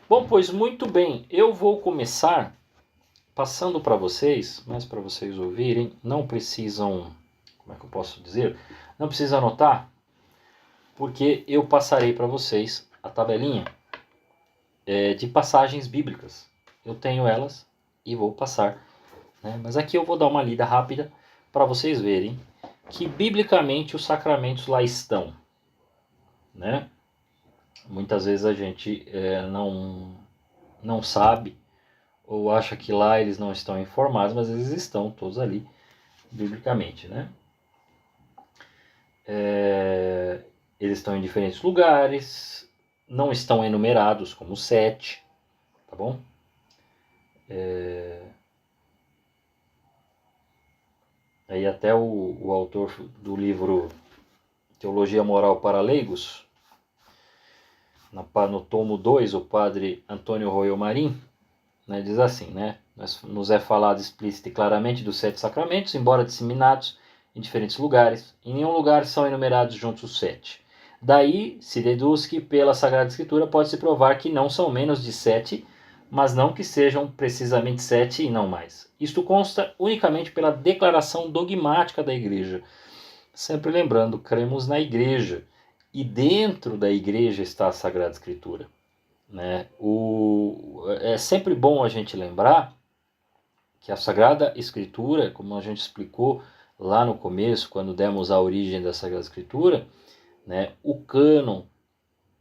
Bom, pois muito bem, eu vou começar passando para vocês, mas para vocês ouvirem, não precisam, como é que eu posso dizer? Não precisa anotar, porque eu passarei para vocês a tabelinha de passagens bíblicas. Eu tenho elas e vou passar, né? Mas aqui eu vou dar uma lida rápida para vocês verem que biblicamente os sacramentos lá estão, né? Muitas vezes a gente não sabe ou acha que lá eles não estão informados, mas eles estão todos ali biblicamente, né? Eles estão em diferentes lugares, não estão enumerados como 7, tá bom? Aí até o autor do livro Teologia Moral para Leigos, no tomo 2, o padre Antônio Royo Marim, né, diz assim, né? Nos é falado explícita e claramente dos 7 sacramentos, embora disseminados em diferentes lugares. Em nenhum lugar são enumerados juntos os 7. Daí se deduz que pela Sagrada Escritura pode-se provar que não são menos de 7, mas não que sejam precisamente 7 e não mais. Isto consta unicamente pela declaração dogmática da Igreja. Sempre lembrando, cremos na Igreja. E dentro da Igreja está a Sagrada Escritura. Né? É sempre bom a gente lembrar que a Sagrada Escritura, como a gente explicou lá no começo, quando demos a origem da Sagrada Escritura, né, o cânon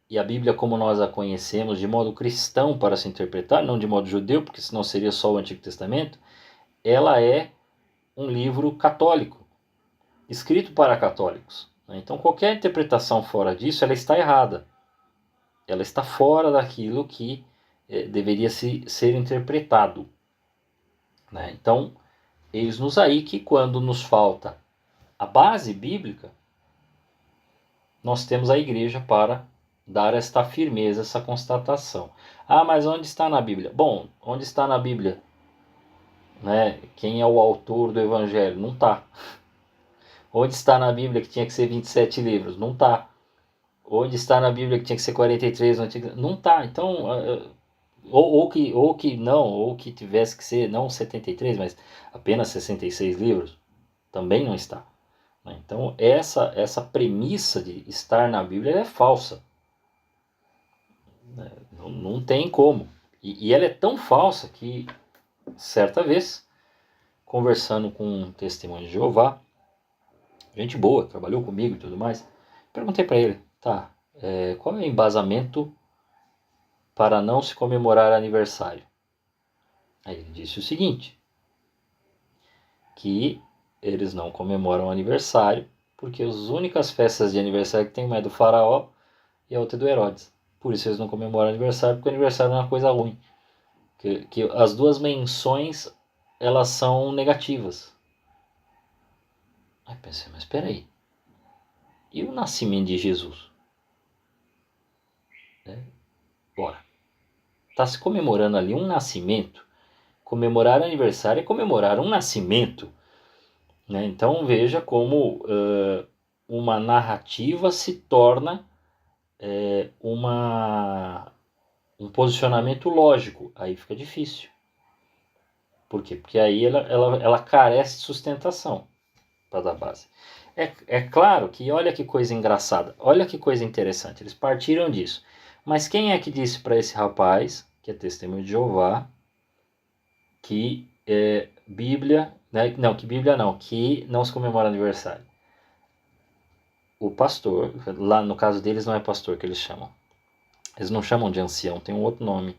e a Bíblia como nós a conhecemos de modo cristão para se interpretar, não de modo judeu, porque senão seria só o Antigo Testamento, ela é um livro católico, escrito para católicos. Né? Então qualquer interpretação fora disso, ela está errada. Ela está fora daquilo que deveria ser interpretado. Né? Então, eis-nos aí que quando nos falta a base bíblica, nós temos a igreja para dar esta firmeza, essa constatação. Ah, mas onde está na Bíblia? Bom, onde está na Bíblia? Né? Quem é o autor do Evangelho? Não está. Onde está na Bíblia que tinha que ser 27 livros? Não está. Onde está na Bíblia que tinha que ser 43? Não está. Então, ou que tivesse que ser não 73, mas apenas 66 livros, também não está. Então essa premissa de estar na Bíblia é falsa. Não tem como. E ela é tão falsa que certa vez, conversando com um testemunho de Jeová, gente boa, trabalhou comigo e tudo mais, perguntei para ele, tá, qual é o embasamento para não se comemorar aniversário? Aí ele disse o seguinte, que eles não comemoram aniversário, porque as únicas festas de aniversário que tem uma é do faraó e a outra é do Herodes. Por isso eles não comemoram aniversário, porque o aniversário não é uma coisa ruim. Que as duas menções, elas são negativas. Aí pensei, mas espera aí. E o nascimento de Jesus? Bora. Está se comemorando ali um nascimento. Comemorar aniversário é comemorar um nascimento. Né? Então veja como uma narrativa se torna um posicionamento lógico. Aí fica difícil. Por quê? Porque aí ela carece de sustentação para dar base. É claro que olha que coisa engraçada, olha que coisa interessante, eles partiram disso. Mas quem é que disse para esse rapaz, que é testemunho de Jeová, que Bíblia, né? Não, que Bíblia não, que não se comemora aniversário? O pastor, lá no caso deles não é pastor que eles chamam. Eles não chamam de ancião, tem um outro nome,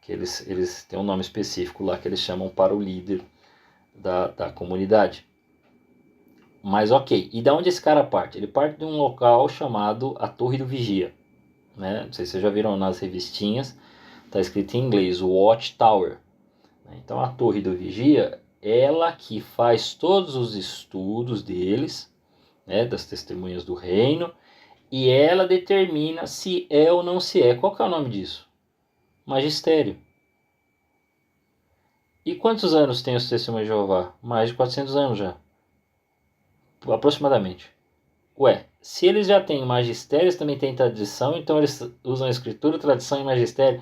que eles têm um nome específico lá que eles chamam para o líder da comunidade. Mas ok, e da onde esse cara parte? Ele parte de um local chamado a Torre do Vigia. Né? Não sei se vocês já viram nas revistinhas, está escrito em inglês, Watch Tower. Então a Torre do Vigia, ela que faz todos os estudos deles, né, das testemunhas do reino, e ela determina se é ou não se é. Qual que é o nome disso? Magistério. E quantos anos tem os testemunhos de Jeová? Mais de 400 anos já. Aproximadamente. Ué, se eles já têm magistério, eles também têm tradição, então eles usam a escritura, tradição e magistério.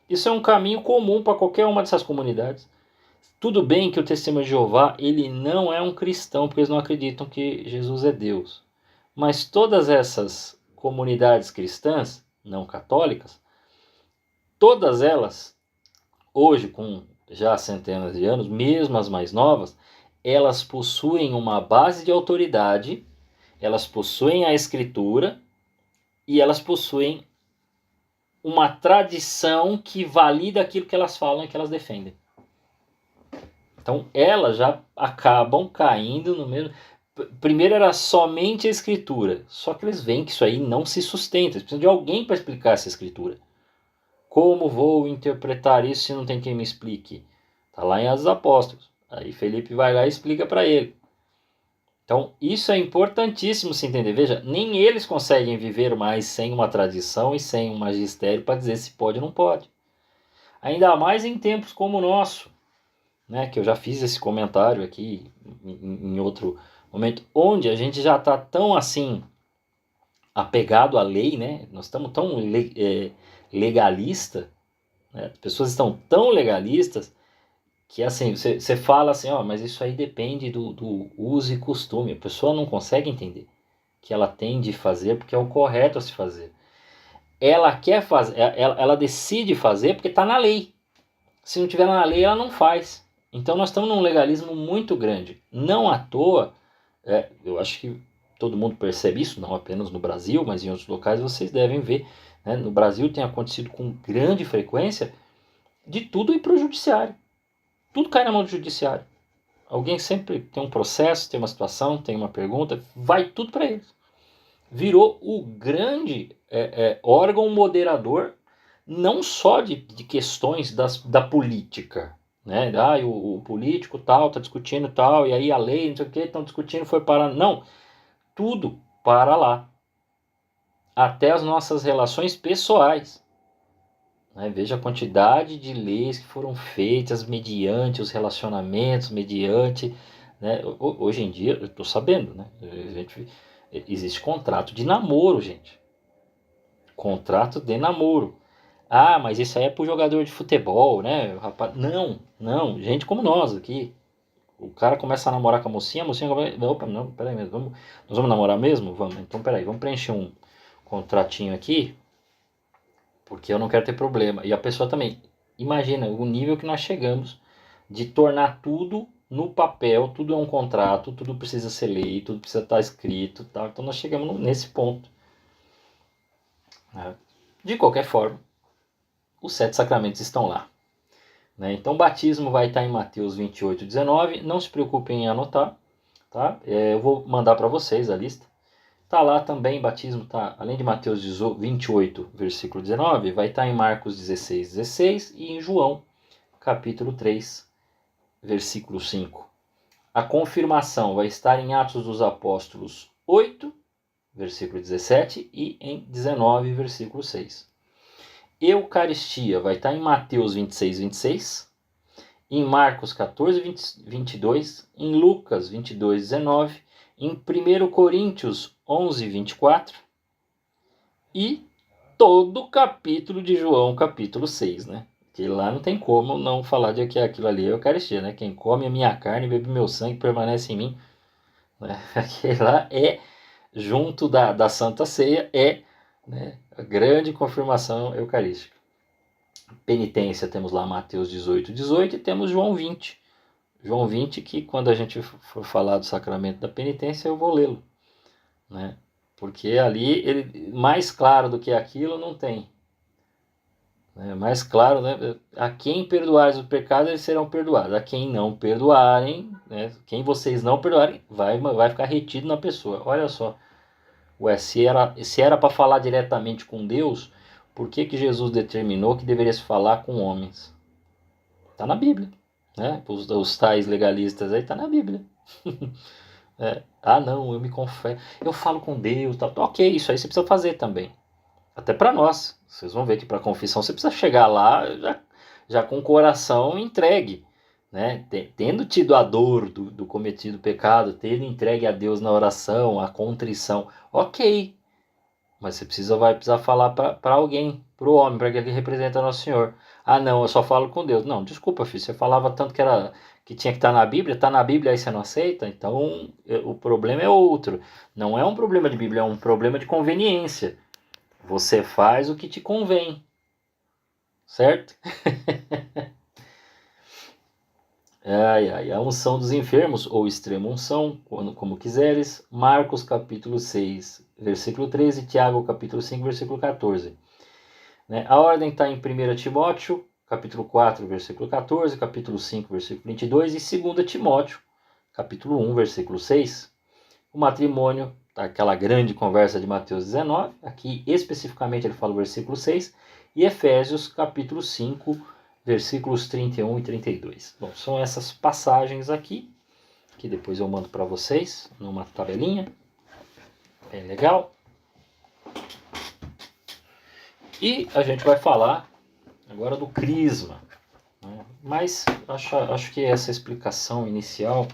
Isso é um caminho comum para qualquer uma dessas comunidades. Tudo bem que o Testemunho de Jeová, ele não é um cristão, porque eles não acreditam que Jesus é Deus. Mas todas essas comunidades cristãs, não católicas, todas elas, hoje com já centenas de anos, mesmo as mais novas, elas possuem uma base de autoridade, elas possuem a escritura e elas possuem uma tradição que valida aquilo que elas falam e que elas defendem. Então elas já acabam caindo no mesmo. Primeiro era somente a escritura, só que eles veem que isso aí não se sustenta, eles precisam de alguém para explicar essa escritura. Como vou interpretar isso se não tem quem me explique? Está lá em Atos dos Apóstolos. Aí Felipe vai lá e explica para ele. Então isso é importantíssimo se entender. Veja, nem eles conseguem viver mais sem uma tradição e sem um magistério para dizer se pode ou não pode. Ainda mais em tempos como o nosso, né, que eu já fiz esse comentário aqui em outro momento, onde a gente já está tão assim apegado à lei, né? Nós estamos tão legalista, né? As pessoas estão tão legalistas que assim, você fala assim, ó, mas isso aí depende do uso e costume. A pessoa não consegue entender que ela tem de fazer porque é o correto a se fazer. Ela quer fazer, ela decide fazer porque está na lei. Se não tiver na lei, ela não faz. Então nós estamos num legalismo muito grande. Não à toa, eu acho que todo mundo percebe isso, não apenas no Brasil, mas em outros locais vocês devem ver. Né? No Brasil tem acontecido com grande frequência de tudo ir para o judiciário. Tudo cai na mão do judiciário. Alguém sempre tem um processo, tem uma situação, tem uma pergunta, vai tudo para eles. Virou o grande órgão moderador, não só de questões da política. Né? O político tal está discutindo tal, e aí a lei, não sei o que, estão discutindo, foi parar. Não, tudo para lá. Até as nossas relações pessoais. Né? Veja a quantidade de leis que foram feitas mediante os relacionamentos, mediante... Né? Hoje em dia, eu estou sabendo, né? Existe contrato de namoro, gente. Contrato de namoro. Ah, mas isso aí é pro jogador de futebol, né? Rapaz, não, gente como nós aqui. O cara começa a namorar com a mocinha começa... Opa, não, peraí mesmo, nós vamos namorar mesmo? Vamos, então peraí, vamos preencher um contratinho aqui, porque eu não quero ter problema. E a pessoa também, imagina o nível que nós chegamos de tornar tudo no papel, tudo é um contrato, tudo precisa ser lei, tudo precisa estar escrito, tá? Então nós chegamos nesse ponto. Né? De qualquer forma, os 7 sacramentos estão lá. Né? Então o batismo vai estar em Mateus 28, 19. Não se preocupem em anotar. Tá? Eu vou mandar para vocês a lista. Está lá também, batismo, tá, além de Mateus 28, versículo 19, vai estar em Marcos 16, 16 e em João, capítulo 3, versículo 5. A confirmação vai estar em Atos dos Apóstolos 8, versículo 17 e em 19, versículo 6. Eucaristia vai estar em Mateus 26, 26, em Marcos 14, 22, em Lucas 22, 19, em 1 Coríntios 11, 24 e todo o capítulo de João, capítulo 6, né? Que lá não tem como não falar de que aquilo ali é Eucaristia, né? Quem come a minha carne e bebe meu sangue permanece em mim. Né? Aquilo lá é, junto da Santa Ceia, né, a grande confirmação eucarística. Penitência, temos lá Mateus 18, 18 e temos João 20. João 20, que quando a gente for falar do sacramento da penitência, eu vou lê-lo. Né? Porque ali, ele, mais claro do que aquilo, não tem. Né? Mais claro, né? A quem perdoares o pecado, eles serão perdoados. A quem não perdoarem, né? Quem vocês não perdoarem, vai ficar retido na pessoa. Olha só. Ué, se era para falar diretamente com Deus, por que Jesus determinou que deveria se falar com homens? Está na Bíblia. Né? Os tais legalistas aí, está na Bíblia. Não, eu me confesso, eu falo com Deus, tá, ok, isso aí você precisa fazer também. Até para nós, vocês vão ver que para confissão você precisa chegar lá já com o coração entregue, né? Tendo tido a dor do cometido pecado, tendo entregue a Deus na oração, a contrição, ok. Mas você vai precisar falar para alguém, para o homem, para que ele representa Nosso Senhor. Ah, não, eu só falo com Deus. Não, desculpa, filho, você falava tanto que tinha que estar na Bíblia, está na Bíblia aí você não aceita? Então o problema é outro. Não é um problema de Bíblia, é um problema de conveniência. Você faz o que te convém, certo? A unção dos enfermos, ou extrema unção, como quiseres. Marcos capítulo 6, versículo 13, Tiago capítulo 5, versículo 14. Né? A ordem está em 1 Timóteo, capítulo 4, versículo 14, capítulo 5, versículo 22, e 2 Timóteo, capítulo 1, versículo 6. O matrimônio, tá, aquela grande conversa de Mateus 19, aqui especificamente ele fala o versículo 6, e Efésios capítulo 5, versículos 31 e 32. Bom, são essas passagens aqui, que depois eu mando para vocês, numa tabelinha, bem legal. E a gente vai falar agora do crisma, né? Mas acho que essa explicação inicial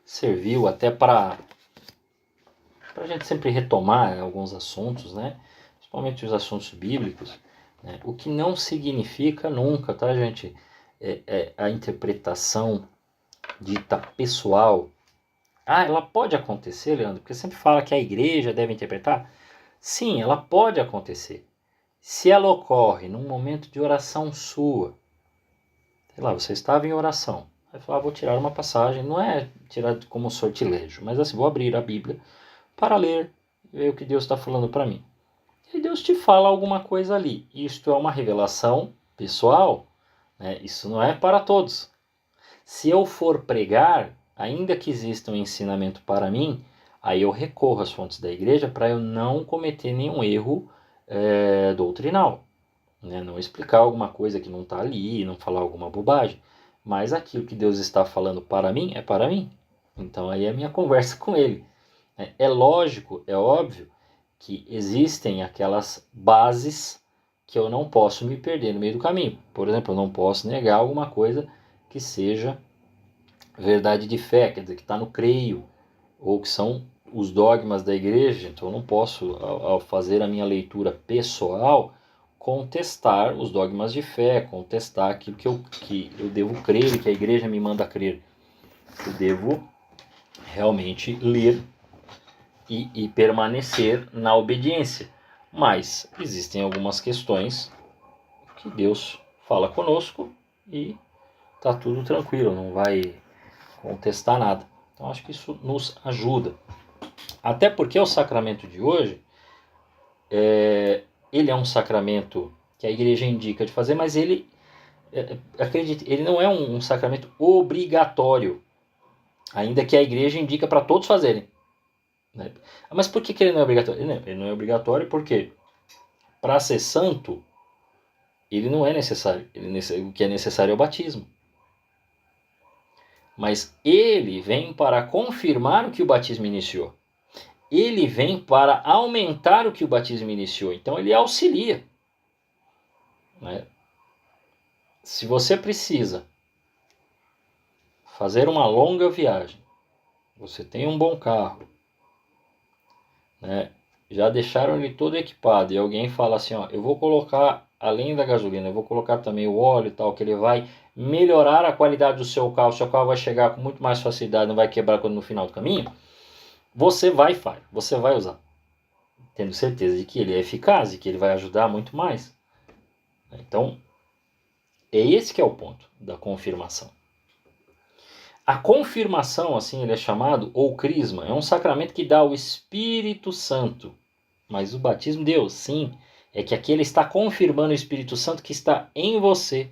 serviu até para a gente sempre retomar alguns assuntos, né? Principalmente os assuntos bíblicos, né? O que não significa nunca, tá, gente? A interpretação dita pessoal. Ah, ela pode acontecer, Leandro, porque sempre fala que a igreja deve interpretar. Sim, ela pode acontecer. Se ela ocorre num momento de oração sua, sei lá, você estava em oração, aí fala, vou tirar uma passagem, não é tirar como sortilégio, mas assim, vou abrir a Bíblia para ler, ver o que Deus está falando para mim. E Deus te fala alguma coisa ali. Isto é uma revelação pessoal, né? Isso não é para todos. Se eu for pregar, ainda que exista um ensinamento para mim, aí eu recorro às fontes da igreja para eu não cometer nenhum erro doutrinal, né? Não explicar alguma coisa que não está ali, não falar alguma bobagem. Mas aquilo que Deus está falando para mim é para mim. Então aí é a minha conversa com Ele. É lógico, é óbvio que existem aquelas bases que eu não posso me perder no meio do caminho. Por exemplo, eu não posso negar alguma coisa que seja verdade de fé, quer dizer, que está no creio, ou que são os dogmas da igreja. Então eu não posso, ao fazer a minha leitura pessoal, contestar os dogmas de fé, contestar aquilo que eu devo crer, que a igreja me manda crer. Eu devo realmente ler e permanecer na obediência. Mas existem algumas questões que Deus fala conosco e está tudo tranquilo, não vai contestar nada. Então acho que isso nos ajuda. Até porque o sacramento de hoje, ele é um sacramento que a igreja indica de fazer, mas ele, acredite, ele não é um sacramento obrigatório, ainda que a igreja indica para todos fazerem. Né? Mas por que ele não é obrigatório? Ele não é obrigatório porque para ser santo, ele não é necessário. O que é necessário é o batismo. Mas ele vem para confirmar o que o batismo iniciou. Ele vem para aumentar o que o batismo iniciou. Então ele auxilia. Né? Se você precisa fazer uma longa viagem, você tem um bom carro, né? Já deixaram ele todo equipado e alguém fala assim, ó, eu vou colocar, além da gasolina, eu vou colocar também o óleo e tal, que ele vai melhorar a qualidade do seu carro vai chegar com muito mais facilidade, não vai quebrar quando no final do caminho, você vai usar, tendo certeza de que ele é eficaz e que ele vai ajudar muito mais. Então, é esse que é o ponto da confirmação. A confirmação, assim ele é chamado, ou crisma, é um sacramento que dá o Espírito Santo. Mas o batismo deu, sim, é que aqui ele está confirmando o Espírito Santo que está em você.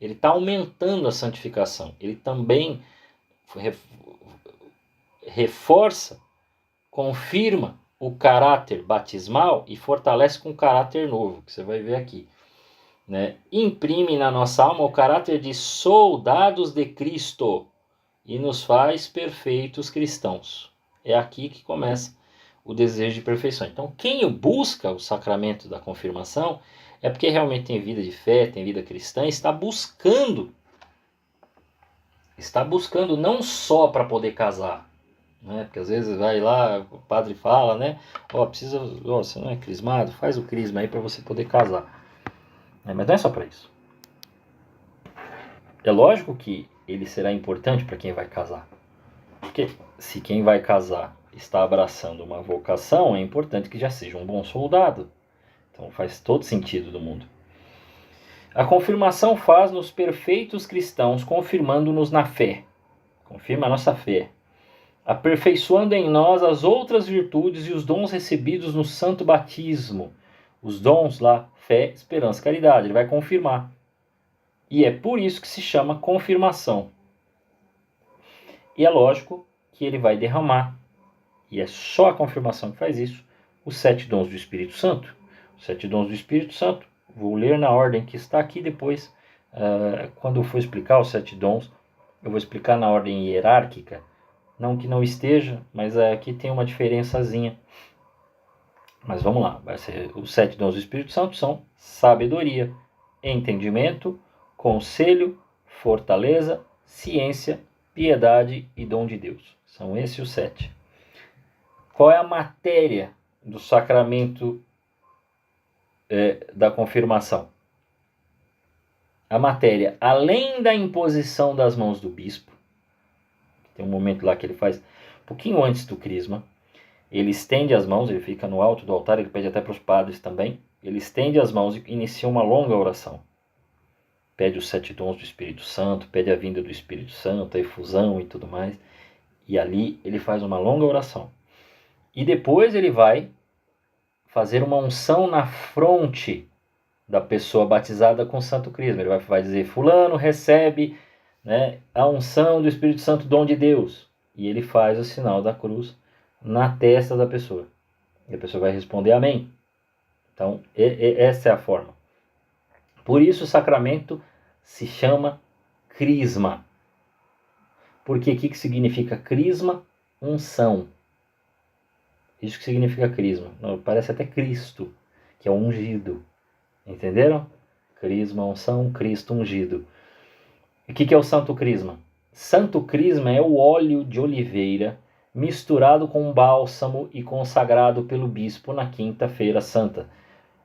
Ele está aumentando a santificação. Ele também reforça, confirma o caráter batismal e fortalece com o caráter novo, que você vai ver aqui. Né? Imprime na nossa alma o caráter de soldados de Cristo e nos faz perfeitos cristãos. É aqui que começa o desejo de perfeição. Então, quem busca o sacramento da confirmação é porque realmente tem vida de fé, tem vida cristã, está buscando não só para poder casar, né? Porque às vezes vai lá, o padre fala, né? Você não é crismado? Faz o crisma aí para você poder casar. Mas não é só para isso. É lógico que ele será importante para quem vai casar. Porque se quem vai casar está abraçando uma vocação, é importante que já seja um bom soldado. Então faz todo sentido do mundo. A confirmação faz-nos perfeitos cristãos, confirmando-nos na fé. Confirma a nossa fé. Aperfeiçoando em nós as outras virtudes e os dons recebidos no santo batismo. Os dons lá, fé, esperança, caridade. Ele vai confirmar. E é por isso que se chama confirmação. E é lógico que ele vai derramar, e é só a confirmação que faz isso, os 7 dons do Espírito Santo. Os 7 dons do Espírito Santo, vou ler na ordem que está aqui depois. Quando eu for explicar os 7 dons, eu vou explicar na ordem hierárquica. Não que não esteja, mas aqui tem uma diferençazinha. Mas vamos lá, vai ser, os 7 dons do Espírito Santo são sabedoria, entendimento, conselho, fortaleza, ciência, piedade e dom de Deus. São esses os 7. Qual é a matéria do sacramento da confirmação? A matéria, além da imposição das mãos do bispo, tem um momento lá que ele faz, um pouquinho antes do crisma, ele estende as mãos, ele fica no alto do altar, ele pede até para os padres também, ele estende as mãos e inicia uma longa oração. Pede os 7 dons do Espírito Santo, pede a vinda do Espírito Santo, a efusão e tudo mais. E ali ele faz uma longa oração. E depois ele vai fazer uma unção na fronte da pessoa batizada com o Santo Crisma. Ele vai dizer, fulano recebe, né, a unção do Espírito Santo, dom de Deus. E ele faz o sinal da cruz na testa da pessoa. E a pessoa vai responder amém. Então, essa é a forma. Por isso o sacramento se chama crisma. Porque o que significa crisma? Unção. Isso que significa crisma. Parece até Cristo, que é ungido. Entenderam? Crisma, unção, Cristo ungido. O que é o Santo Crisma? Santo Crisma é o óleo de oliveira misturado com bálsamo e consagrado pelo bispo na quinta-feira santa.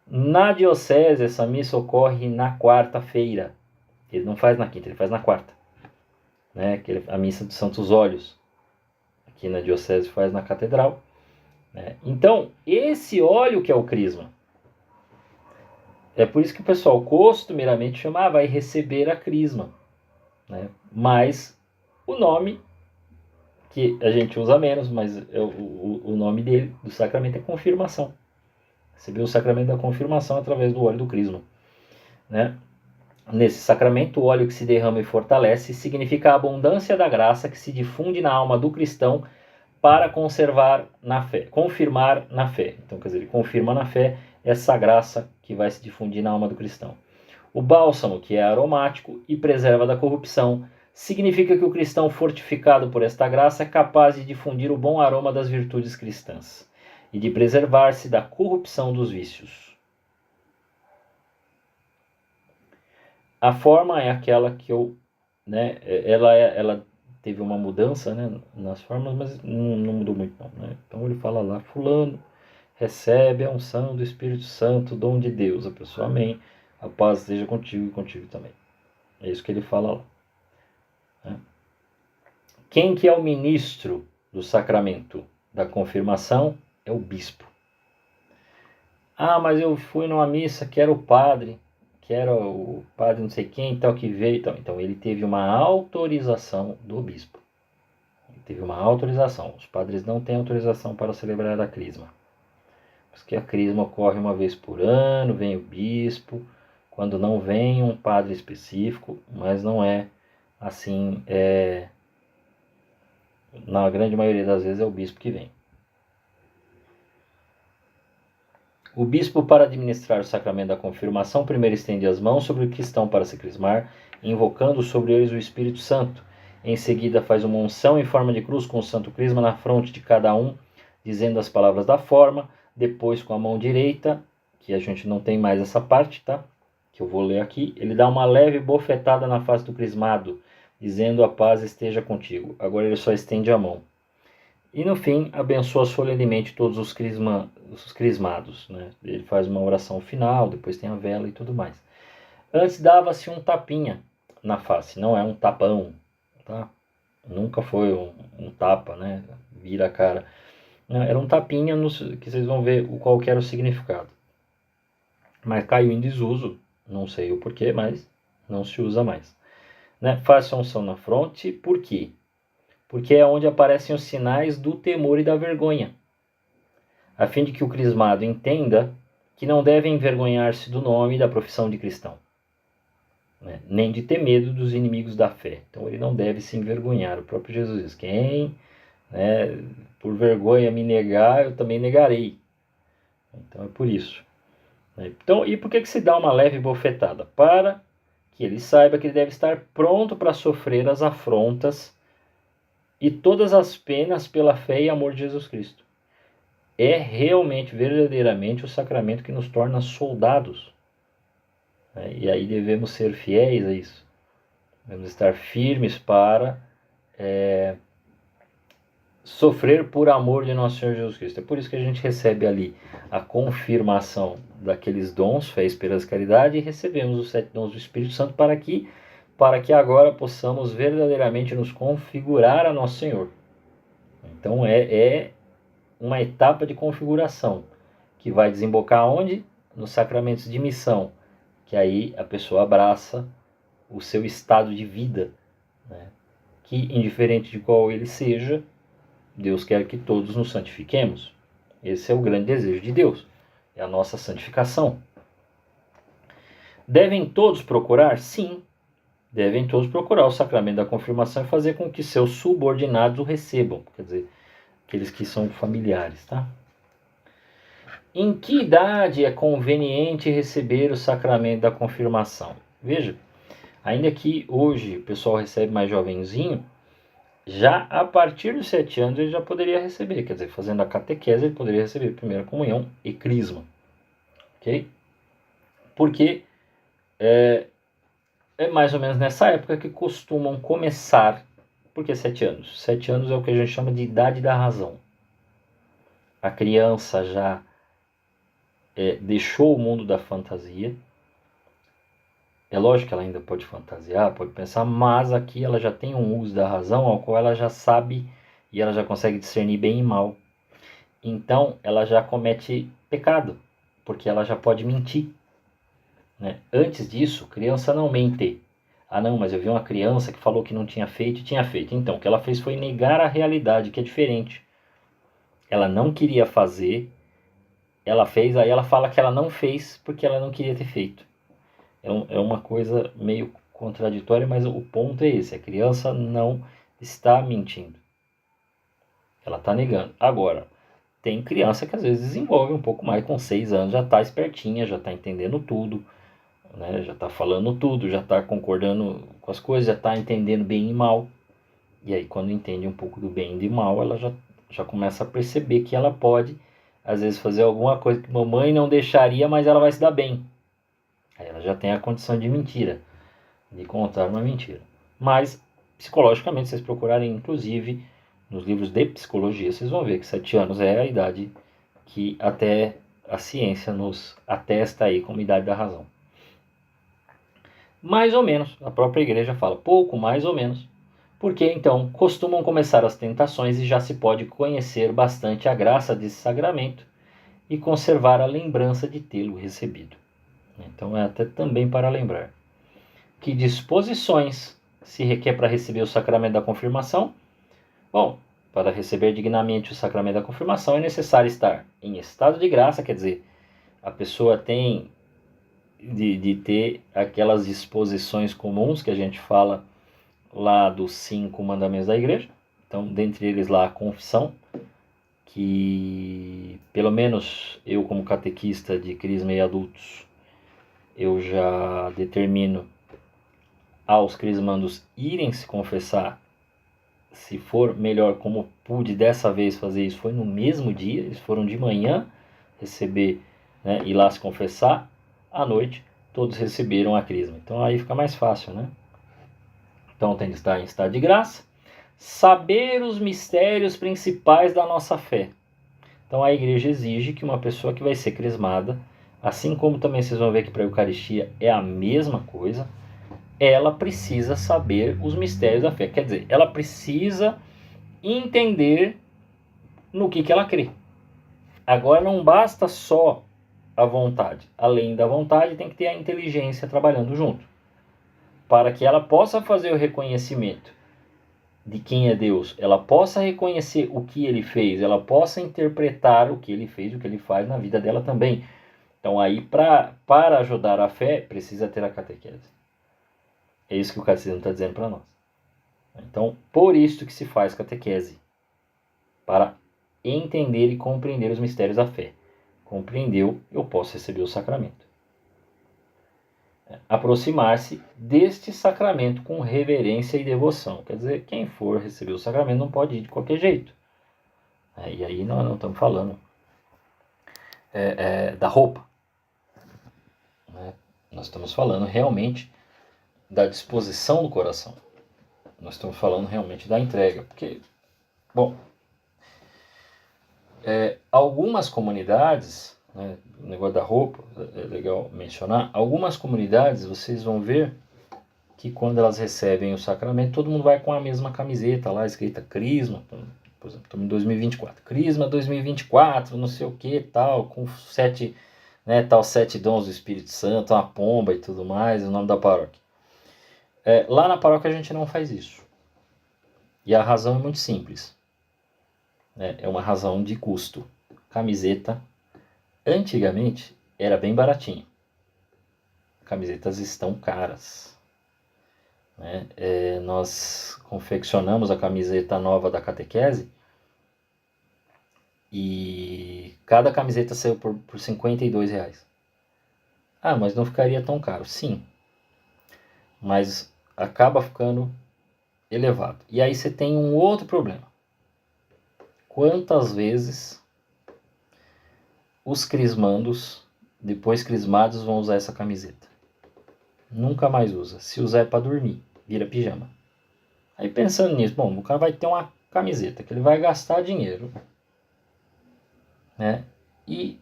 Na diocese, essa missa ocorre na quarta-feira. Ele não faz na quinta, ele faz na quarta. Né? A missa dos Santos Óleos. Aqui na diocese faz na catedral. Né? Então, esse óleo que é o crisma. É por isso que o pessoal costumeiramente chama, vai receber a crisma. Né? Mas o nome, que a gente usa menos, mas o nome dele, do sacramento, é confirmação. Recebeu o sacramento da confirmação através do óleo do crisma. Né? Nesse sacramento, o óleo que se derrama e fortalece significa a abundância da graça que se difunde na alma do cristão para conservar na fé, confirmar na fé. Então, quer dizer, ele confirma na fé essa graça que vai se difundir na alma do cristão. O bálsamo, que é aromático e preserva da corrupção, significa que o cristão fortificado por esta graça é capaz de difundir o bom aroma das virtudes cristãs e de preservar-se da corrupção dos vícios. A forma é aquela que eu... Né, ela teve uma mudança, né, nas formas, mas não mudou muito não, né? Então ele fala lá, fulano recebe a unção do Espírito Santo, dom de Deus. A pessoa, amém. A paz esteja contigo e contigo também. É isso que ele fala lá. Né? Quem que é o ministro do sacramento da confirmação? É o bispo. Ah, mas eu fui numa missa que era o padre, que era o padre não sei quem, tal, que veio. Então ele teve uma autorização do bispo. Ele teve uma autorização. Os padres não têm autorização para celebrar a crisma. Porque a crisma ocorre uma vez por ano, vem o bispo. Quando não vem um padre específico, mas não é assim, na grande maioria das vezes é o bispo que vem. O bispo, para administrar o sacramento da confirmação, primeiro estende as mãos sobre o cristão para se crismar, invocando sobre eles o Espírito Santo. Em seguida faz uma unção em forma de cruz com o santo crisma na fronte de cada um, dizendo as palavras da forma. Depois, com a mão direita, que a gente não tem mais essa parte, tá? Que eu vou ler aqui, ele dá uma leve bofetada na face do crismado, dizendo a paz esteja contigo. Agora ele só estende a mão. E no fim, abençoa solenemente todos os crismados. Né? Ele faz uma oração final, depois tem a vela e tudo mais. Antes dava-se um tapinha na face, não é um tapão, tá? Nunca foi um tapa, né? Vira a cara. Não, era um tapinha que vocês vão ver qual que era o significado. Mas caiu em desuso, não sei o porquê, mas não se usa mais. Né? Faz-se a unção na fronte, por quê? Porque é onde aparecem os sinais do temor e da vergonha, a fim de que o crismado entenda que não deve envergonhar-se do nome e da profissão de cristão, né? Nem de ter medo dos inimigos da fé. Então ele não deve se envergonhar. O próprio Jesus diz, quem, né, por vergonha me negar, eu também negarei. Então é por isso. Então, e por que se dá uma leve bofetada? Para que ele saiba que ele deve estar pronto para sofrer as afrontas e todas as penas pela fé e amor de Jesus Cristo. É realmente, verdadeiramente, o sacramento que nos torna soldados. E aí devemos ser fiéis a isso. Devemos estar firmes para sofrer por amor de nosso Senhor Jesus Cristo. É por isso que a gente recebe ali a confirmação daqueles dons, fé, esperança e caridade, e recebemos os 7 dons do Espírito Santo para que agora possamos verdadeiramente nos configurar a nosso Senhor. Então é uma etapa de configuração que vai desembocar onde? Nos sacramentos de missão, que aí a pessoa abraça o seu estado de vida, né? Que indiferente de qual ele seja, Deus quer que todos nos santifiquemos. Esse é o grande desejo de Deus, é a nossa santificação. Devem todos procurar? Sim, devem todos procurar o sacramento da confirmação e fazer com que seus subordinados o recebam, quer dizer, aqueles que são familiares, tá? Em que idade é conveniente receber o sacramento da confirmação? Veja, ainda que hoje o pessoal recebe mais jovenzinho, já a partir dos 7 anos ele já poderia receber, quer dizer, fazendo a catequese ele poderia receber primeira comunhão e crisma, ok? Porque é mais ou menos nessa época que costumam começar, porque 7 anos? 7 anos é o que a gente chama de idade da razão. A criança já deixou o mundo da fantasia. É lógico que ela ainda pode fantasiar, pode pensar, mas aqui ela já tem um uso da razão ao qual ela já sabe e ela já consegue discernir bem e mal. Então ela já comete pecado, porque ela já pode mentir. Né? Antes disso, criança não mente. Ah não, mas eu vi uma criança que falou que não tinha feito e tinha feito. Então o que ela fez foi negar a realidade, que é diferente. Ela não queria fazer, ela fez, aí ela fala que ela não fez porque ela não queria ter feito. É uma coisa meio contraditória, mas o ponto é esse. A criança não está mentindo. Ela está negando. Agora, tem criança que às vezes desenvolve um pouco mais, com 6 anos já está espertinha, já está entendendo tudo, né? Já está falando tudo, já está concordando com as coisas, já está entendendo bem e mal. E aí quando entende um pouco do bem e do mal, ela já começa a perceber que ela pode, às vezes, fazer alguma coisa que mamãe não deixaria, mas ela vai se dar bem. Aí ela já tem a condição de mentira, de contar uma mentira. Mas, psicologicamente, se vocês procurarem, inclusive, nos livros de psicologia, vocês vão ver que 7 anos é a idade que até a ciência nos atesta aí como idade da razão. Mais ou menos, a própria igreja fala, pouco mais ou menos, porque então costumam começar as tentações e já se pode conhecer bastante a graça desse sacramento e conservar a lembrança de tê-lo recebido. Então é até também para lembrar. Que disposições se requer para receber o sacramento da confirmação? Bom, para receber dignamente o sacramento da confirmação é necessário estar em estado de graça, quer dizer, a pessoa tem de ter aquelas disposições comuns que a gente fala lá dos 5 mandamentos da igreja. Então, dentre eles lá a confissão, que pelo menos eu como catequista de crisma e adultos, eu já determino aos crismandos irem se confessar, se for melhor, como pude dessa vez fazer isso, foi no mesmo dia, eles foram de manhã receber, né, ir lá se confessar, à noite todos receberam a crisma. Então aí fica mais fácil, né? Então tem que estar em estado de graça, saber os mistérios principais da nossa fé. Então a igreja exige que uma pessoa que vai ser crismada, assim como também vocês vão ver que para a Eucaristia é a mesma coisa, ela precisa saber os mistérios da fé. Quer dizer, ela precisa entender no que ela crê. Agora não basta só a vontade. Além da vontade, tem que ter a inteligência trabalhando junto, para que ela possa fazer o reconhecimento de quem é Deus, ela possa reconhecer o que ele fez, ela possa interpretar o que ele fez, o que ele faz na vida dela também. Então aí, para ajudar a fé, precisa ter a catequese. É isso que o catecismo está dizendo para nós. Então, por isso que se faz catequese, para entender e compreender os mistérios da fé. Compreendeu, eu posso receber o sacramento. Aproximar-se deste sacramento com reverência e devoção. Quer dizer, quem for receber o sacramento não pode ir de qualquer jeito. E aí nós não estamos falando da roupa. Nós estamos falando realmente da disposição do coração. Nós estamos falando realmente da entrega. Porque, bom, algumas comunidades, né, o negócio da roupa, é legal mencionar, algumas comunidades vocês vão ver que quando elas recebem o sacramento, todo mundo vai com a mesma camiseta lá, escrita Crisma, por exemplo, estamos em 2024, Crisma 2024, não sei o que, tal, com 7, né, tal 7 dons do Espírito Santo, uma pomba e tudo mais, o nome da paróquia. Lá na paróquia a gente não faz isso. E a razão é muito simples. É uma razão de custo. Camiseta, antigamente, era bem baratinho. Camisetas estão caras. Nós confeccionamos a camiseta nova da catequese e cada camiseta saiu por R$52. Ah, mas não ficaria tão caro? Sim, mas acaba ficando elevado. E aí você tem um outro problema. Quantas vezes os crismandos, depois crismados, vão usar essa camiseta? Nunca mais usa. Se usar é para dormir, vira pijama. Aí pensando nisso, bom, o cara vai ter uma camiseta que ele vai gastar dinheiro, né? E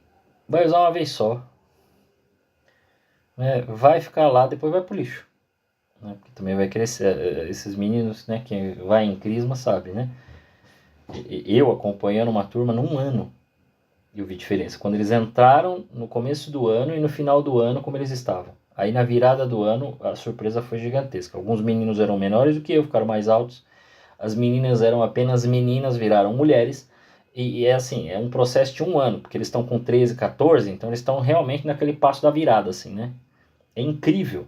vai usar uma vez só, né? Vai ficar lá, depois vai pro lixo, né? Porque também vai crescer. Esses meninos, né? Quem vai em crisma sabe, né? Eu acompanhando uma turma num ano, eu vi diferença. Quando eles entraram no começo do ano e no final do ano, como eles estavam. Aí na virada do ano, a surpresa foi gigantesca. Alguns meninos eram menores do que eu, ficaram mais altos. As meninas eram apenas meninas, viraram mulheres. E é assim, é um processo de um ano, porque eles estão com 13, 14, então eles estão realmente naquele passo da virada, assim, né? É incrível.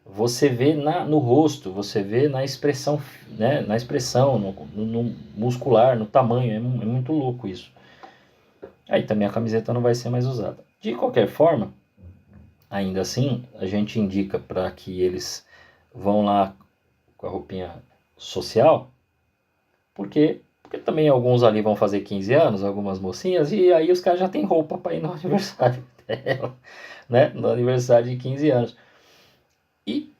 Você vê no rosto, você vê na expressão, né? Na expressão, no muscular, no tamanho, é muito louco isso. Aí também a camiseta não vai ser mais usada. De qualquer forma, ainda assim, a gente indica para que eles vão lá com a roupinha social, porque também alguns ali vão fazer 15 anos, algumas mocinhas, e aí os caras já têm roupa para ir no aniversário dela, né? No aniversário de 15 anos. E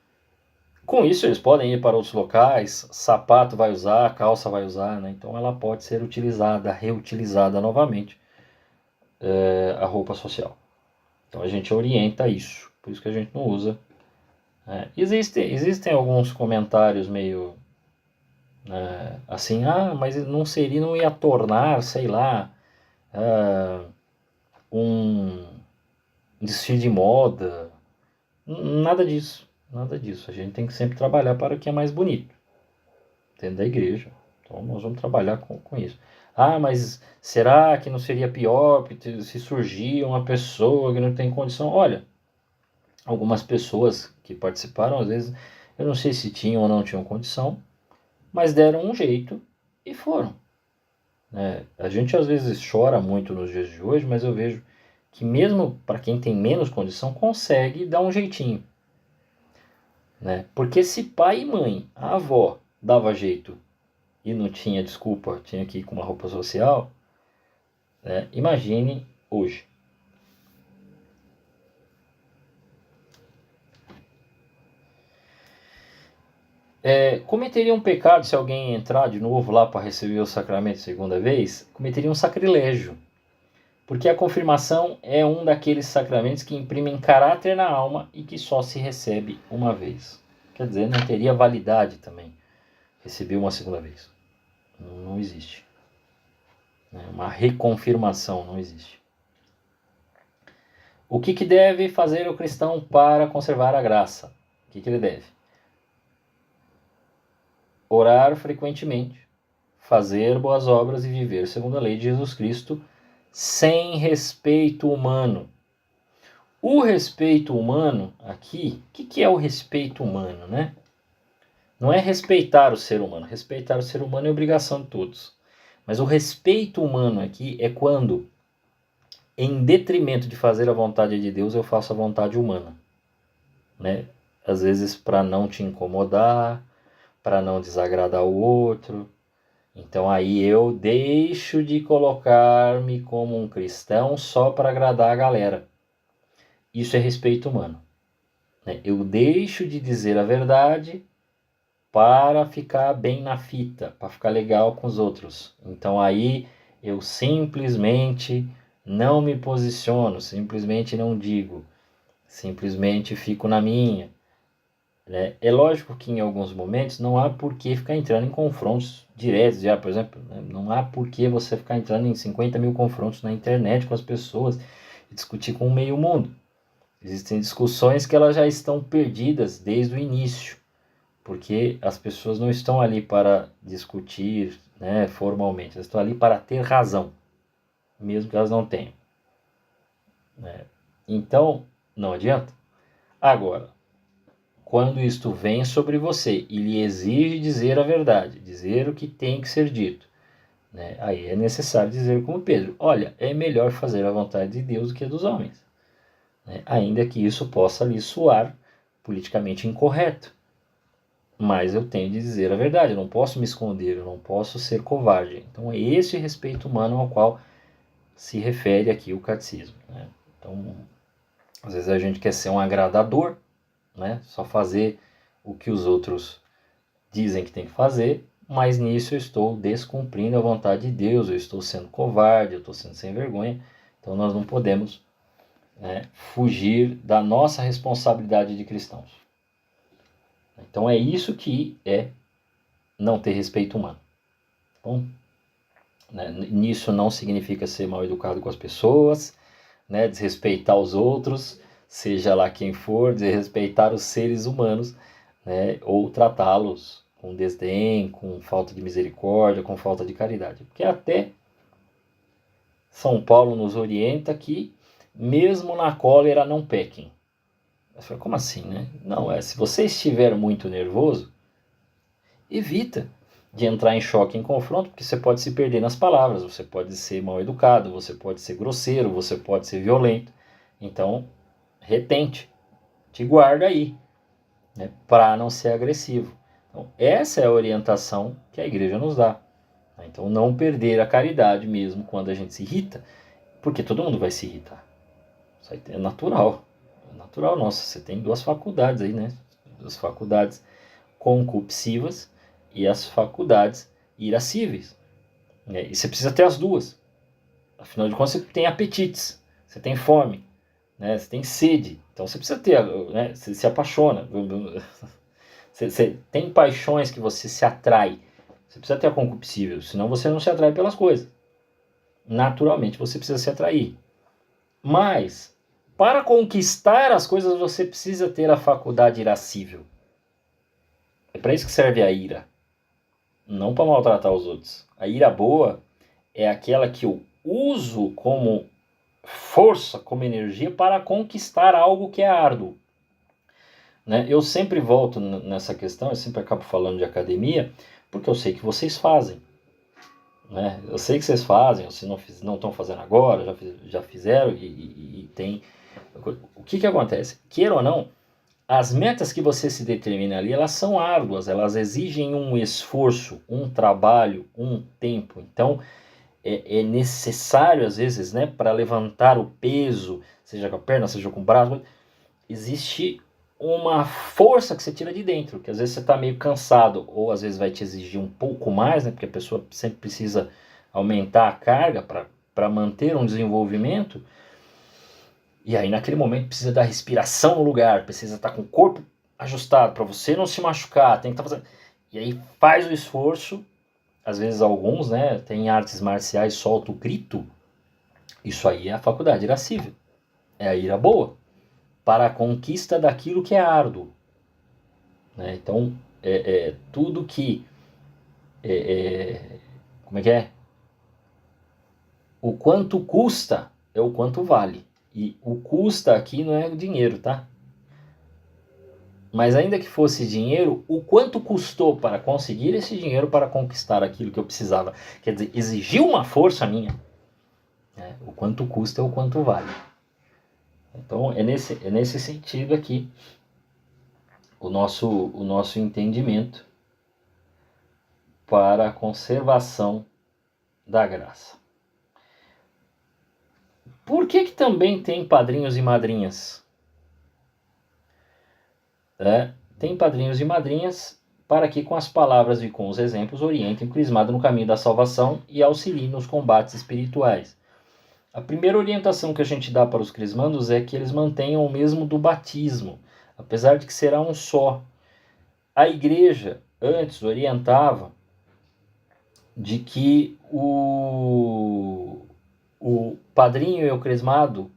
com isso eles podem ir para outros locais, sapato vai usar, calça vai usar, né? Então ela pode ser utilizada, reutilizada novamente, a roupa social. Então a gente orienta isso, por isso que a gente não usa. Existem alguns comentários meio assim, mas não ia tornar, sei lá, um desfile de moda. Nada disso, nada disso. A gente tem que sempre trabalhar para o que é mais bonito dentro da igreja. Então nós vamos trabalhar com isso. Mas será que não seria pior se surgir uma pessoa que não tem condição? Olha, algumas pessoas que participaram, às vezes, eu não sei se tinham ou não tinham condição, mas deram um jeito e foram. A gente às vezes chora muito nos dias de hoje, mas eu vejo que mesmo para quem tem menos condição, consegue dar um jeitinho. Porque se pai e mãe, a avó, dava jeito e não tinha desculpa, tinha que ir com uma roupa social, imagine hoje. Cometeria um pecado se alguém entrar de novo lá para receber o sacramento segunda vez? Cometeria um sacrilégio. Porque a confirmação é um daqueles sacramentos que imprimem caráter na alma e que só se recebe uma vez. Quer dizer, não teria validade também receber uma segunda vez. Não existe. Uma reconfirmação não existe. O que deve fazer o cristão para conservar a graça? O que ele deve? Orar frequentemente, fazer boas obras e viver segundo a lei de Jesus Cristo, sem respeito humano. O respeito humano aqui, o que é o respeito humano, né? Não é respeitar o ser humano. Respeitar o ser humano é obrigação de todos. Mas o respeito humano aqui é quando, em detrimento de fazer a vontade de Deus, eu faço a vontade humana, né? Às vezes para não te incomodar, para não desagradar o outro. Então aí eu deixo de colocar-me como um cristão só para agradar a galera. Isso é respeito humano, né? Eu deixo de dizer a verdade para ficar bem na fita, para ficar legal com os outros. Então aí eu simplesmente não me posiciono, simplesmente não digo, simplesmente fico na minha. Né? É lógico que em alguns momentos não há por que ficar entrando em confrontos diretos. Já, por exemplo, não há por que você ficar entrando em 50 mil confrontos na internet com as pessoas e discutir com o meio mundo. Existem discussões que elas já estão perdidas desde o início, porque as pessoas não estão ali para discutir, né, formalmente, elas estão ali para ter razão, mesmo que elas não tenham. Né? Então, não adianta. Agora, quando isto vem sobre você e lhe exige dizer a verdade, dizer o que tem que ser dito, né, aí é necessário dizer como Pedro, olha, é melhor fazer a vontade de Deus do que a dos homens. Né? Ainda que isso possa lhe soar politicamente incorreto. Mas eu tenho de dizer a verdade, eu não posso me esconder, eu não posso ser covarde. Então é esse respeito humano ao qual se refere aqui o catecismo. Né? Então, às vezes a gente quer ser um agradador, né? Só fazer o que os outros dizem que tem que fazer, mas nisso eu estou descumprindo a vontade de Deus, eu estou sendo covarde, eu estou sendo sem vergonha. Então nós não podemos, né, fugir da nossa responsabilidade de cristãos. Então é isso que é não ter respeito humano. Bom, né, nisso não significa ser mal educado com as pessoas, né, desrespeitar os outros, seja lá quem for, desrespeitar os seres humanos, né, ou tratá-los com desdém, com falta de misericórdia, com falta de caridade. Porque até São Paulo nos orienta que mesmo na cólera não pequem. Mas como assim, né? Não, se você estiver muito nervoso, evita de entrar em choque, em confronto, porque você pode se perder nas palavras, você pode ser mal educado, você pode ser grosseiro, você pode ser violento. Então, retente, te guarda aí, né, para não ser agressivo. Então, essa é a orientação que a igreja nos dá. Então, não perder a caridade mesmo quando a gente se irrita, porque todo mundo vai se irritar. Isso aí é natural. É natural, nossa, você tem duas faculdades aí, né? Duas faculdades concupiscivas e as faculdades irascíveis. Né? E você precisa ter as duas. Afinal de contas, você tem apetites, você tem fome, né? Você tem sede. Então você precisa ter, né? Você se apaixona. Você tem paixões que você se atrai. Você precisa ter a concupiscível, senão você não se atrai pelas coisas. Naturalmente você precisa se atrair. Mas, para conquistar as coisas, você precisa ter a faculdade irascível. É para isso que serve a ira. Não para maltratar os outros. A ira boa é aquela que eu uso como força, como energia para conquistar algo que é árduo. Né? Eu sempre volto nessa questão, eu sempre acabo falando de academia, porque eu sei que vocês fazem. Né? Eu sei que vocês fazem, se não estão fazendo agora, já fizeram e tem... O que acontece? Queira ou não, as metas que você se determina ali, elas são árduas, elas exigem um esforço, um trabalho, um tempo. Então, é necessário, às vezes, né, para levantar o peso, seja com a perna, seja com o braço, existe uma força que você tira de dentro, que às vezes você está meio cansado, ou às vezes vai te exigir um pouco mais, né? Porque a pessoa sempre precisa aumentar a carga para manter um desenvolvimento. E aí naquele momento precisa da respiração no lugar, precisa estar com o corpo ajustado para você não se machucar, tem que estar fazendo. E aí faz o esforço, às vezes alguns, né, tem artes marciais, solta o grito. Isso aí é a faculdade irascível, é a ira boa, para a conquista daquilo que é árduo. Né? Então, tudo que... como é que é? O quanto custa é o quanto vale. E o custa aqui não é o dinheiro, tá? Mas ainda que fosse dinheiro, o quanto custou para conseguir esse dinheiro para conquistar aquilo que eu precisava? Quer dizer, exigiu uma força minha. Né? O quanto custa é o quanto vale. Então é nesse sentido aqui o nosso entendimento para a conservação da graça. Por que também tem padrinhos e madrinhas? Tem padrinhos e madrinhas para que com as palavras e com os exemplos orientem o crismado no caminho da salvação e auxiliem nos combates espirituais. A primeira orientação que a gente dá para os crismandos é que eles mantenham o mesmo do batismo, apesar de que será um só. A igreja antes orientava de que o padrinho e o crismado,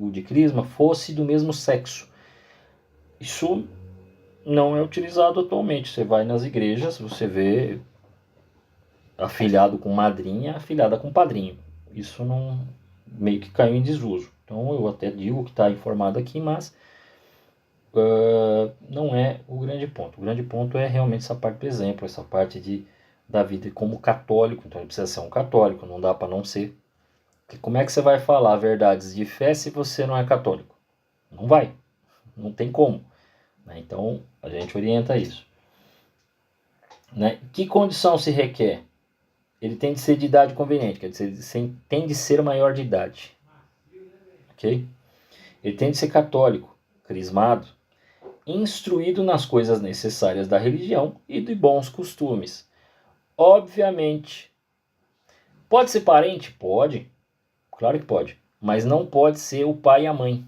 o de crisma, fosse do mesmo sexo. Isso não é utilizado atualmente. Você vai nas igrejas, você vê afilhado com madrinha, afilhada com padrinho. Isso não meio que caiu em desuso. Então eu até digo que está informado aqui, mas não é o grande ponto. O grande ponto é realmente essa parte do exemplo, essa parte da vida como católico. Então ele precisa ser um católico, não dá para não ser. Porque como é que você vai falar verdades de fé se você não é católico? Não vai, não tem como. Então a gente orienta isso. Que condição se requer? Ele tem de ser de idade conveniente, quer dizer, tem de ser maior de idade. Ok? Ele tem de ser católico, crismado, instruído nas coisas necessárias da religião e de bons costumes. Obviamente. Pode ser parente? Pode. Claro que pode. Mas não pode ser o pai e a mãe.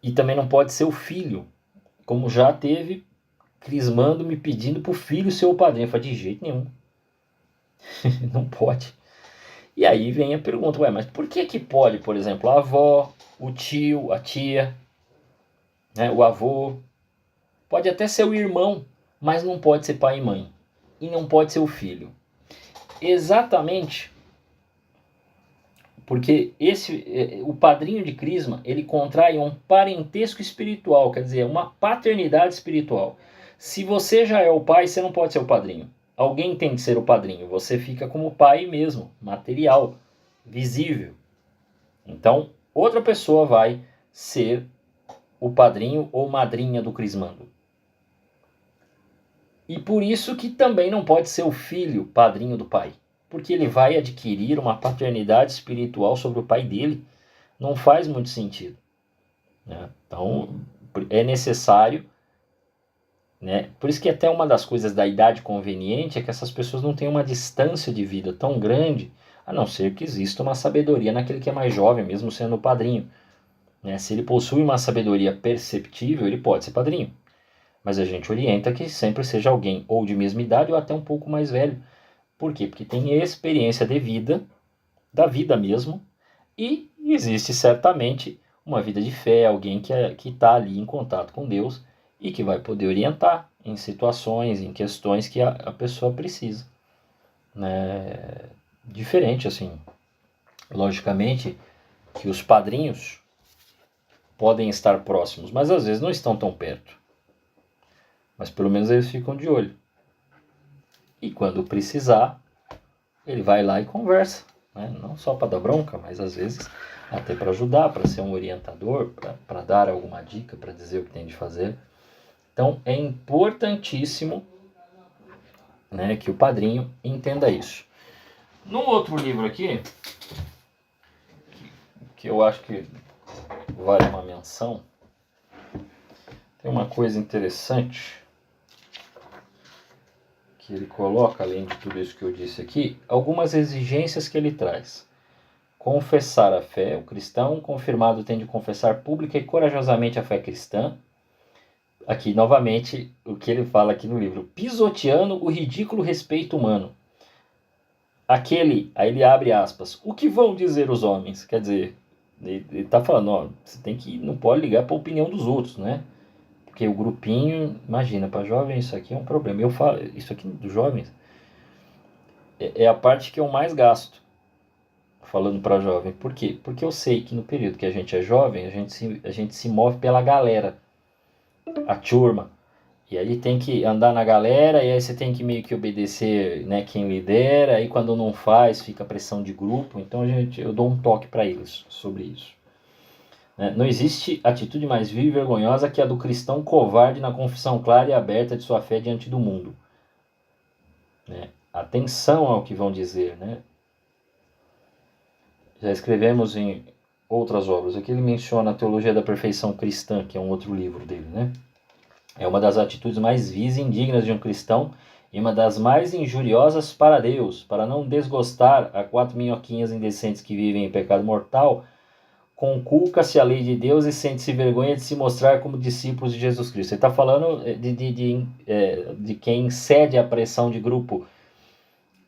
E também não pode ser o filho. Como já teve crismando me pedindo pro filho ser o padrinho. Eu falei, de jeito nenhum. Não pode. E aí vem a pergunta, mas por que pode, por exemplo, a avó, o tio, a tia, né, o avô? Pode até ser o irmão, mas não pode ser pai e mãe. E não pode ser o filho. Exatamente porque o padrinho de crisma, ele contrai um parentesco espiritual, quer dizer, uma paternidade espiritual. Se você já é o pai, você não pode ser o padrinho. Alguém tem de ser o padrinho. Você fica como pai mesmo, material, visível. Então, outra pessoa vai ser o padrinho ou madrinha do crismando. E por isso que também não pode ser o filho padrinho do pai. Porque ele vai adquirir uma paternidade espiritual sobre o pai dele. Não faz muito sentido. Né? Então, é necessário... Né? Por isso que até uma das coisas da idade conveniente é que essas pessoas não têm uma distância de vida tão grande, a não ser que exista uma sabedoria naquele que é mais jovem, mesmo sendo o padrinho. Né? Se ele possui uma sabedoria perceptível, ele pode ser padrinho. Mas a gente orienta que sempre seja alguém ou de mesma idade ou até um pouco mais velho. Por quê? Porque tem experiência de vida, da vida mesmo, e existe certamente uma vida de fé, alguém que está ali em contato com Deus e que vai poder orientar em situações, em questões que a pessoa precisa. Né? Diferente, assim, logicamente, que os padrinhos podem estar próximos, mas às vezes não estão tão perto. Mas pelo menos eles ficam de olho. E quando precisar, ele vai lá e conversa. Né? Não só para dar bronca, mas às vezes até para ajudar, para ser um orientador, para dar alguma dica, para dizer o que tem de fazer. Então é importantíssimo, né, que o padrinho entenda isso. Num outro livro aqui, que eu acho que vale uma menção, Tem uma coisa interessante que ele coloca, além de tudo isso que eu disse aqui, algumas exigências que ele traz. Confessar a fé. O cristão confirmado tem de confessar pública e corajosamente a fé cristã. Aqui, novamente, o que ele fala aqui no livro. Pisoteando o ridículo respeito humano. Aí ele abre aspas, o que vão dizer os homens? Quer dizer, ele está falando, ó, você não pode ligar para a opinião dos outros, né? Porque o grupinho, imagina, para jovem isso aqui é um problema. Eu falo, isso aqui dos jovens é a parte que eu mais gasto falando para jovem. Por quê? Porque eu sei que no período que a gente é jovem, a gente se move pela galera, a turma. E aí tem que andar na galera, e aí você tem que meio que obedecer, né, quem lidera, aí quando não faz, fica pressão de grupo. Então eu dou um toque para eles sobre isso. Não existe atitude mais vil e vergonhosa que a do cristão covarde na confissão clara e aberta de sua fé diante do mundo. Atenção ao que vão dizer. Já escrevemos em outras obras. Aqui ele menciona a Teologia da Perfeição Cristã, que é um outro livro dele. É uma das atitudes mais vis e indignas de um cristão e uma das mais injuriosas para Deus, para não desgostar a 4 minhoquinhas indecentes que vivem em pecado mortal, conculca-se a lei de Deus e sente-se vergonha de se mostrar como discípulos de Jesus Cristo. Ele está falando de quem cede à pressão de grupo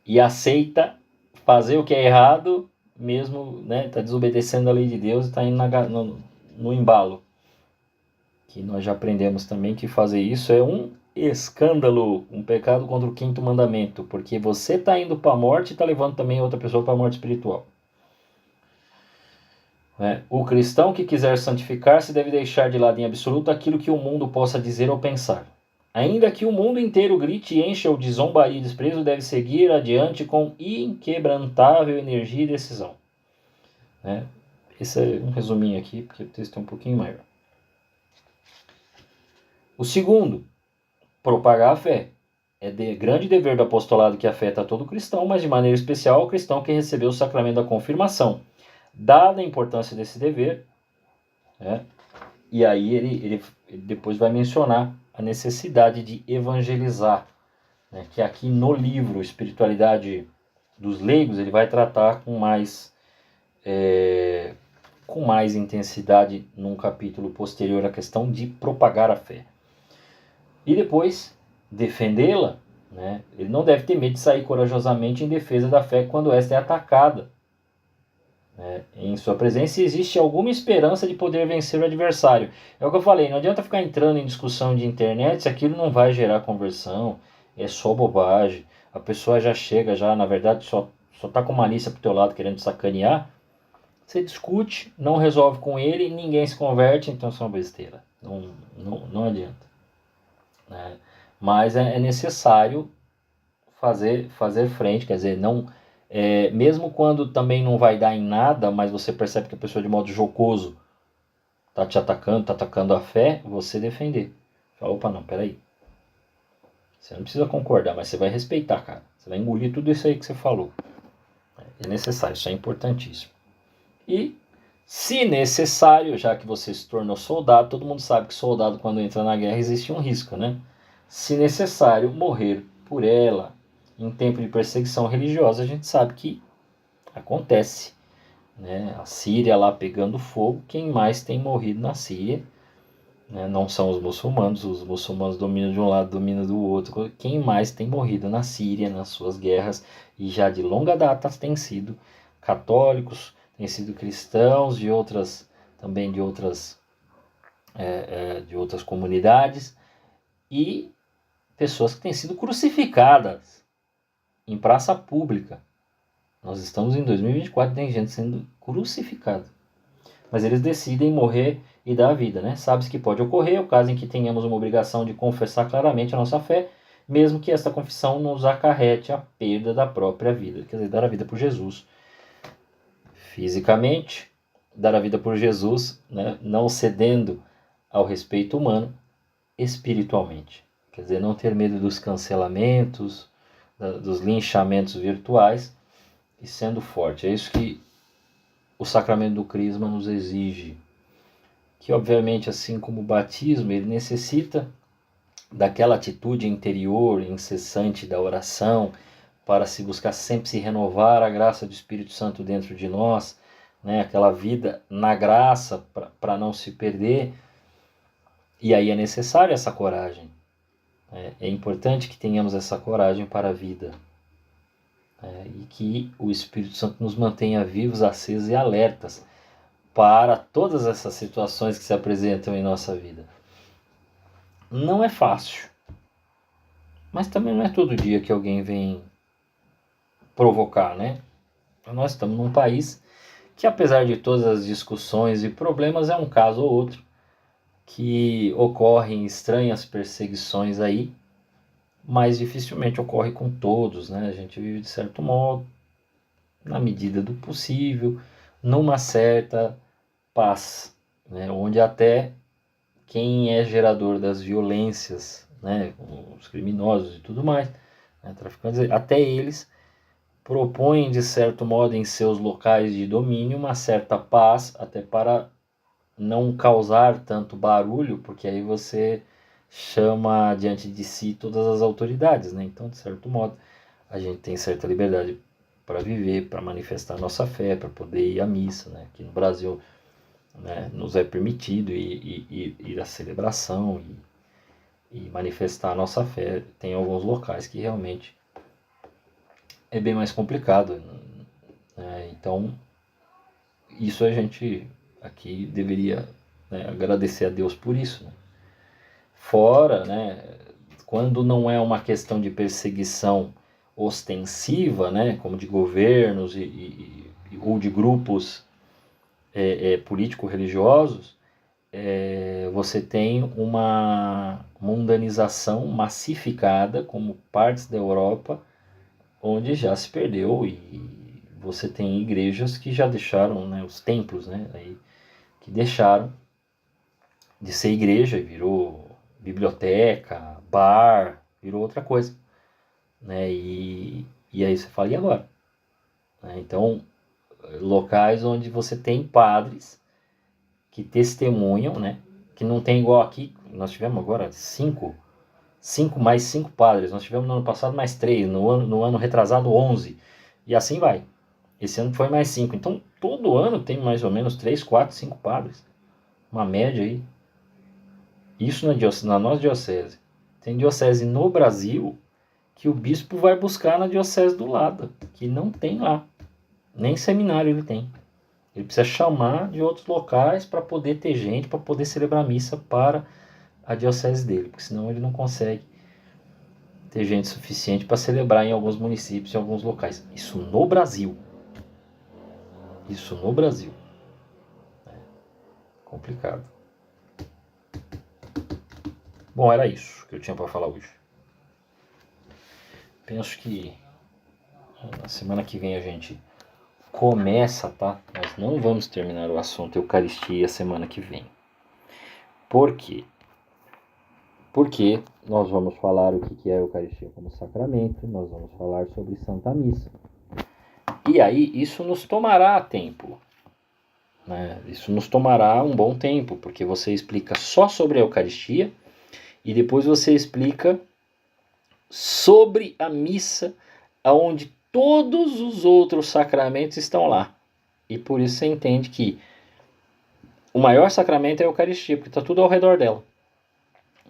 e aceita fazer o que é errado, mesmo está desobedecendo a lei de Deus e está indo no embalo. Que nós já aprendemos também que fazer isso é um escândalo, um pecado contra o 5º mandamento, porque você está indo para a morte e está levando também outra pessoa para a morte espiritual. O cristão que quiser santificar-se deve deixar de lado em absoluto aquilo que o mundo possa dizer ou pensar. Ainda que o mundo inteiro grite e encha-o de zombaria e desprezo, deve seguir adiante com inquebrantável energia e decisão. Esse é um resuminho aqui, porque o texto é um pouquinho maior. O segundo, propagar a fé. É grande dever do apostolado que afeta a todo cristão, mas de maneira especial ao cristão que recebeu o sacramento da confirmação. Dada a importância desse dever, e aí ele depois vai mencionar a necessidade de evangelizar, que aqui no livro Espiritualidade dos Leigos ele vai tratar com mais intensidade num capítulo posterior a questão de propagar a fé. E depois, defendê-la, ele não deve ter medo de sair corajosamente em defesa da fé quando esta é atacada. Em sua presença existe alguma esperança de poder vencer o adversário. É o que eu falei, não adianta ficar entrando em discussão de internet se aquilo não vai gerar conversão, é só bobagem. A pessoa já chega, na verdade, só está com malícia pro teu lado querendo sacanear. Você discute, não resolve com ele, ninguém se converte, então isso é uma besteira. Não adianta. Mas é necessário fazer frente, quer dizer, mesmo quando também não vai dar em nada, mas você percebe que a pessoa de modo jocoso está te atacando, está atacando a fé, você defender. Fala, opa, não, peraí. Você não precisa concordar, mas você vai respeitar, cara. Você vai engolir tudo isso aí que você falou. É necessário, isso é importantíssimo. E, se necessário, já que você se tornou soldado, todo mundo sabe que soldado, quando entra na guerra, existe um risco, Se necessário, morrer por ela. Em tempo de perseguição religiosa, a gente sabe que acontece. A Síria lá pegando fogo, quem mais tem morrido na Síria não são os muçulmanos dominam de um lado, dominam do outro. Quem mais tem morrido na Síria, nas suas guerras, e já de longa data tem sido católicos, tem sido cristãos de outras comunidades, e pessoas que têm sido crucificadas em praça pública. Nós estamos em 2024 e tem gente sendo crucificada. Mas eles decidem morrer e dar a vida. Sabe-se que pode ocorrer o caso em que tenhamos uma obrigação de confessar claramente a nossa fé, mesmo que esta confissão nos acarrete a perda da própria vida. Quer dizer, dar a vida por Jesus. Fisicamente, dar a vida por Jesus, não cedendo ao respeito humano, espiritualmente. Quer dizer, não ter medo dos cancelamentos, dos linchamentos virtuais, e sendo forte. É isso que o sacramento do Crisma nos exige. que obviamente, assim como o batismo, ele necessita daquela atitude interior, incessante da oração, para se buscar sempre se renovar a graça do Espírito Santo dentro de nós, né? Aquela vida na graça para não se perder. E aí é necessário essa coragem. É importante que tenhamos essa coragem para a vida. E que o Espírito Santo nos mantenha vivos, acesos e alertas para todas essas situações que se apresentam em nossa vida. Não é fácil, mas também não é todo dia que alguém vem provocar, né? Nós estamos num país que, apesar de todas as discussões e problemas, é um caso ou outro que ocorrem estranhas perseguições aí, mas dificilmente ocorre com todos, né? A gente vive de certo modo, na medida do possível, numa certa paz, né? Onde até quem é gerador das violências, né? Os criminosos e tudo mais, né? Traficantes, até eles propõem de certo modo em seus locais de domínio uma certa paz, até para não causar tanto barulho, porque aí você chama diante de si todas as autoridades, né? Então, de certo modo, a gente tem certa liberdade para viver, para manifestar nossa fé, para poder ir à missa, né? Aqui no Brasil, né, nos é permitido ir à celebração e manifestar a nossa fé. Tem alguns locais que realmente é bem mais complicado, né? Então, isso a gente aqui deveria, né, agradecer a Deus por isso, né? Fora, né, quando não é uma questão de perseguição ostensiva, né, como de governos ou de grupos político-religiosos, você tem uma mundanização massificada, como partes da Europa, onde já se perdeu, e você tem igrejas que já deixaram, né, os templos, né, aí, que deixaram de ser igreja e virou biblioteca, bar, virou outra coisa, né? E aí você fala, e agora? Então, locais onde você tem padres que testemunham, né? Que não tem igual aqui, nós tivemos agora cinco mais 5 padres, nós tivemos no ano passado mais 3, no ano retrasado 11, e assim vai. Esse ano foi mais 5, então todo ano tem mais ou menos 3, 4, 5 padres, uma média aí. Isso na nossa diocese. Tem diocese no Brasil que o bispo vai buscar na diocese do lado, que não tem lá. Nem seminário ele tem. Ele precisa chamar de outros locais para poder ter gente, para poder celebrar missa para a diocese dele, porque senão ele não consegue ter gente suficiente para celebrar em alguns municípios, em alguns locais. Isso no Brasil. Isso no Brasil. É complicado. Bom, era isso que eu tinha para falar hoje. Penso que na semana que vem a gente começa, tá? Nós não vamos terminar o assunto Eucaristia semana que vem. Por quê? Porque nós vamos falar o que é a Eucaristia como sacramento, nós vamos falar sobre Santa Missa. E aí isso nos tomará tempo, né? Isso nos tomará um bom tempo, porque você explica só sobre a Eucaristia e depois você explica sobre a missa, onde todos os outros sacramentos estão lá. E por isso você entende que o maior sacramento é a Eucaristia, porque está tudo ao redor dela.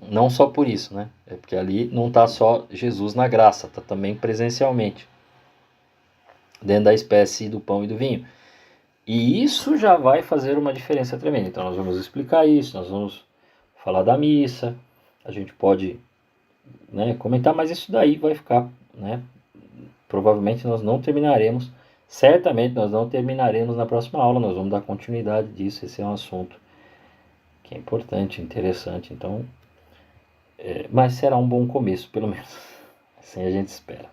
Não só por isso, né? É porque ali não está só Jesus na graça, está também presencialmente, dentro da espécie do pão e do vinho. E isso já vai fazer uma diferença tremenda. Então nós vamos explicar isso, nós vamos falar da missa, a gente pode, né, comentar, mas isso daí vai ficar, né? Provavelmente nós não terminaremos, certamente nós não terminaremos na próxima aula, nós vamos dar continuidade disso, esse é um assunto que é importante, interessante, então, mas será um bom começo, pelo menos, assim a gente espera.